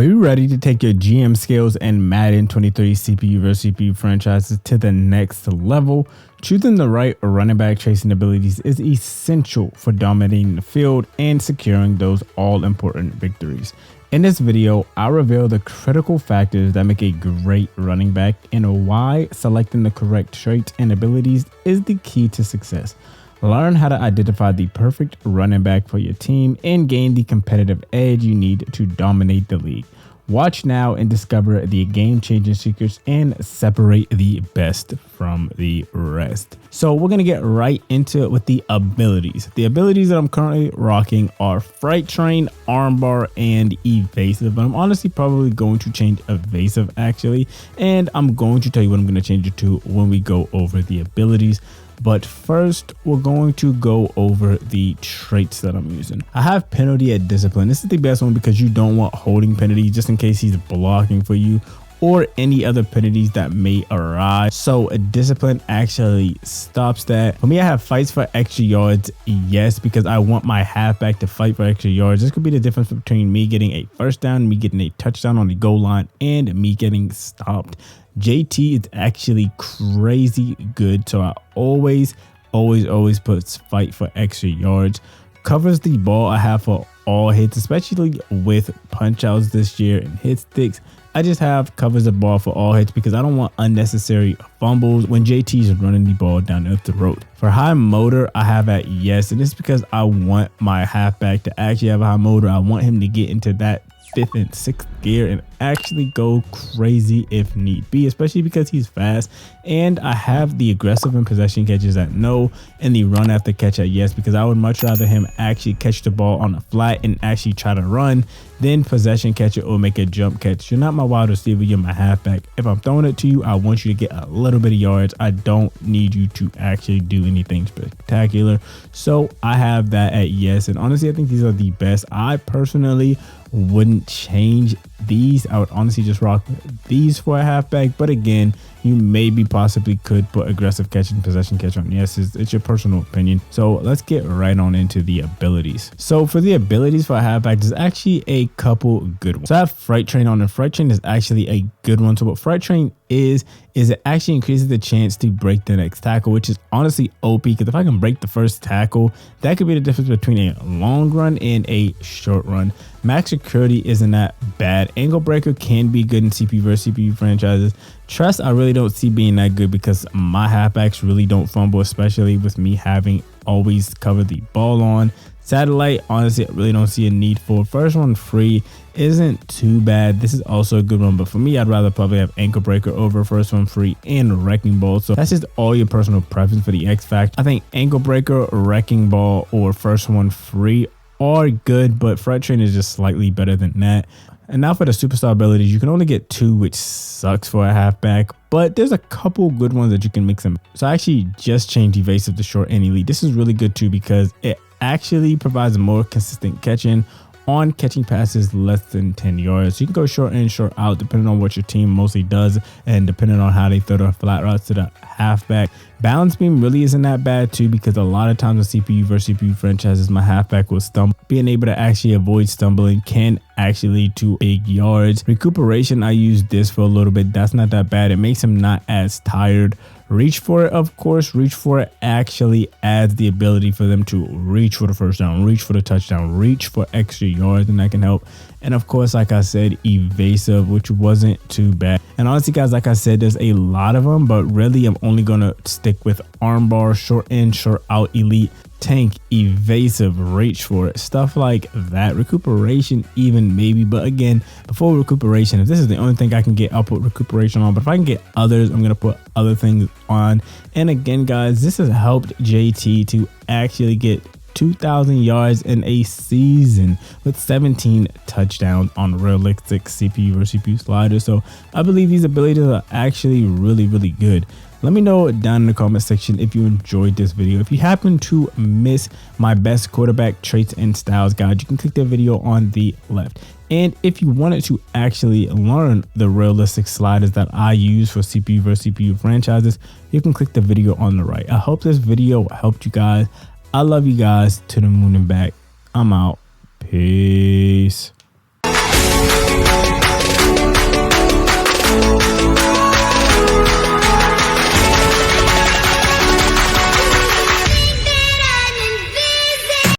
Are you ready to take your GM skills and Madden 23 CPU versus CPU franchises to the next level? Choosing the right running back tracing abilities is essential for dominating the field and securing those all-important victories. In this video, I'll reveal the critical factors that make a great running back and why selecting the correct traits and abilities is the key to success. Learn how to identify the perfect running back for your team and gain the competitive edge you need to dominate the league. Watch now and discover the game-changing secrets and separate the best from the rest. So we're going to get right into it with the abilities. The abilities that I'm currently rocking are Freight Train, Armbar, and Evasive. But I'm honestly probably going to change Evasive actually. And I'm going to tell you what I'm going to change it to when we go over the abilities. But first, we're going to go over the traits that I'm using. I have penalty at discipline. This is the best one because you don't want holding penalty just in case he's blocking for you or any other penalties that may arise. So a discipline actually stops that. For me, I have fights for extra yards. Yes, because I want my halfback to fight for extra yards. This could be the difference between me getting a first down, me getting a touchdown on the goal line, and me getting stopped. JT is actually crazy good, so I always put fight for extra yards. Covers the ball I have for all hits, especially with punch outs this year and hit sticks. I just have covers the ball for all hits because I don't want unnecessary fumbles when JT is running the ball down the throat. For high motor, I have at yes, and it's because I want my halfback to actually have a high motor. I want him to get into that 5th and 6th gear and actually go crazy if need be, especially because he's fast. And I have the aggressive and possession catches at no and the run after catch at yes, because I would much rather him actually catch the ball on the flat and actually try to run than possession catch it or make a jump catch. You're not my wide receiver, you're my halfback. If I'm throwing it to you, I want you to get a little bit of yards. I don't need you to actually do anything spectacular. So I have that at yes, and honestly I think these are the best. I personally wouldn't change these. I would honestly just rock these for a halfback, but again, you maybe possibly could put aggressive catch and possession catch on. Yes, it's your personal opinion. So let's get right on into the abilities. So for the abilities for a halfback, there's actually a couple good ones. So I have Freight Train on, and Freight Train is actually a good one. So what Freight Train is it actually increases the chance to break the next tackle, which is honestly OP, because if I can break the first tackle, that could be the difference between a long run and a short run. Max security isn't that bad. Angle breaker can be good in CPU versus CPU franchises. Trust, I really don't see being that good because my halfbacks really don't fumble, especially with me having always covered the ball on. Satellite, honestly, I really don't see a need for. First one free isn't too bad. This is also a good one, but for me, I'd rather probably have ankle breaker over first one free and wrecking ball. So that's just all your personal preference for the X factor. I think ankle breaker, wrecking ball, or first one free are good, but Freight Train is just slightly better than that. And now for the superstar abilities, you can only get 2, which sucks for a halfback, but there's a couple good ones that you can mix them. So I actually just changed evasive to short and elite. This is really good too because it actually provides more consistent catching on catching passes less than 10 yards. So you can go short in, short out, depending on what your team mostly does and depending on how they throw the flat routes to the halfback. Balance beam really isn't that bad too, because a lot of times in CPU versus CPU franchises, my halfback will stumble. Being able to actually avoid stumbling can actually lead to big yards. Recuperation, I use this for a little bit. That's not that bad. It makes him not as tired. Reach for it, of course. Reach for it actually adds the ability for them to reach for the first down, reach for the touchdown, reach for extra yards, and that can help. And of course, like I said, evasive, which wasn't too bad. And honestly, guys, like I said, there's a lot of them, but really I'm only gonna stick with armbar, short in, short out, elite, tank, evasive, reach for it, stuff like that. Recuperation even maybe, but again, before recuperation, if this is the only thing I can get, I'll put recuperation on. But if I can get others, I'm gonna put other things on. And again, guys, this has helped JT to actually get 2,000 yards in a season with 17 touchdowns on realistic CPU versus CPU sliders. So I believe these abilities are actually really good. Let me know down in the comment section if you enjoyed this video. If you happen to miss my best quarterback traits and styles guide, you can click the video on the left. And if you wanted to actually learn the realistic sliders that I use for CPU versus CPU franchises, you can click the video on the right. I hope this video helped you guys. I love you guys to the moon and back. I'm out. Peace.